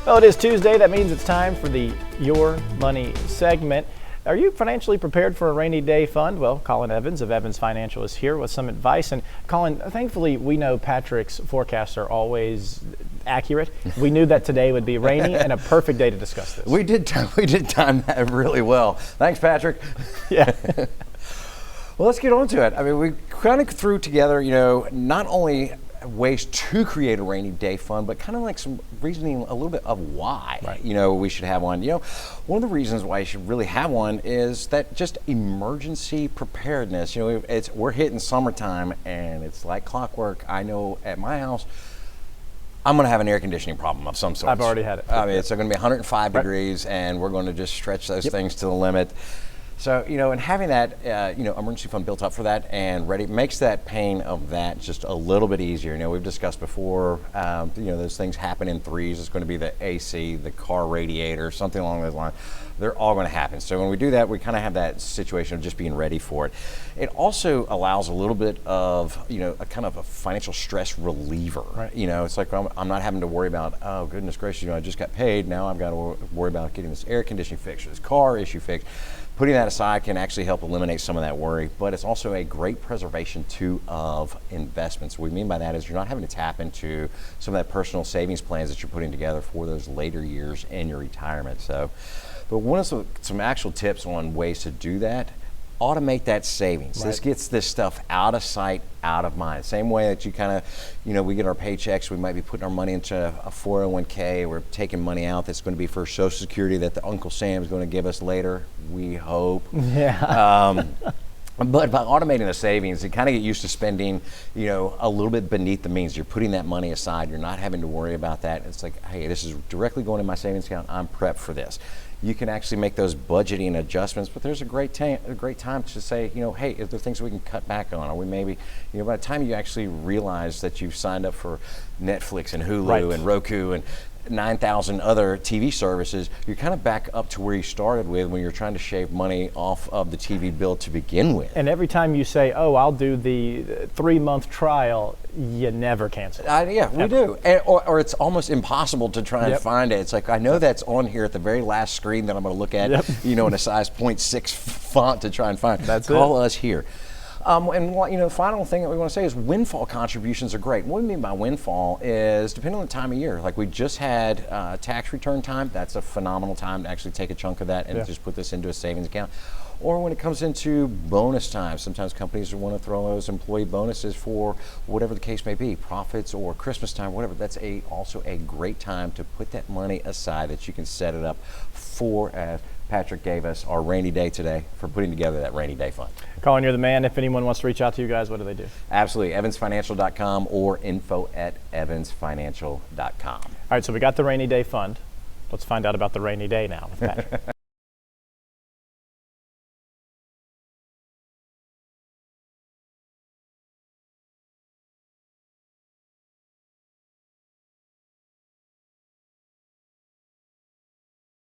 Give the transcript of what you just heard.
Well, it is Tuesday. That means it's time for the Your Money segment. Are you financially prepared for a rainy day fund? Well, Colin Evans of Evans Financial is here with some advice. And Colin, thankfully, we know Patrick's forecasts are always accurate. We knew that today would be rainy and a perfect day to discuss this. We did time that really well. Thanks, Patrick. Yeah. Well, let's get on to it. I mean, we kind of threw together, not only ways to create a rainy day fund, but kind of like some reasoning a little bit of why, we should have one. One of the reasons why you should really have one is that just emergency preparedness. We're hitting summertime and it's like clockwork. I know at my house, I'm going to have an air conditioning problem of some sort. I've already had it. I mean, it's going to be 105 degrees and we're going to just stretch those things to the limit. So, and having that, emergency fund built up for that and ready makes that pain of that just a little bit easier. We've discussed before, those things happen in threes. It's going to be the AC, the car radiator, something along those lines. They're all going to happen. So when we do that, we kind of have that situation of just being ready for it. It also allows a little bit of, a kind of a financial stress reliever. Right. It's like I'm not having to worry about, oh, goodness gracious, I just got paid. Now I've got to worry about getting this air conditioning fixed or this car issue fixed. Putting that aside can actually help eliminate some of that worry, but it's also a great preservation too of investments. What we mean by that is you're not having to tap into some of that personal savings plans that you're putting together for those later years in your retirement. But one of some actual tips on ways to do that, automate that savings. Right. This gets this stuff out of sight, out of mind. Same way that you kind of, we get our paychecks, we might be putting our money into a 401k, we're taking money out that's going to be for Social Security that the Uncle Sam is going to give us later, we hope. Yeah. But by automating the savings, you kind of get used to spending, a little bit beneath the means. You're putting that money aside. You're not having to worry about that. It's like, hey, this is directly going in my savings account. I'm prepped for this. You can actually make those budgeting adjustments, but there's a great time to say, hey, is there things we can cut back on? Or we maybe, by the time you actually realize that you've signed up for Netflix and Hulu and Roku and 9,000 other TV services, you're kind of back up to where you started with when you're trying to shave money off of the TV bill to begin with. And every time you say, oh, I'll do the 3-month trial, you never cancel. We do. Or it's almost impossible to try and find it. It's like, I know that's on here at the very last screen that I'm going to look at, in a size 0.6 font to try and find. Call us here. And final thing that we want to say is windfall contributions are great. What we mean by windfall is depending on the time of year. Like we just had tax return time. That's a phenomenal time to actually take a chunk of that and just put this into a savings account. Or when it comes into bonus time, sometimes companies want to throw those employee bonuses for whatever the case may be, profits or Christmas time, whatever. That's also a great time to put that money aside that you can set it up for, as Patrick gave us our rainy day today, for putting together that rainy day fund. Colin, you're the man. If anyone wants to reach out to you guys, what do they do? Absolutely. evansfinancial.com or info@evansfinancial.com. All right, so we got the rainy day fund. Let's find out about the rainy day now with Patrick.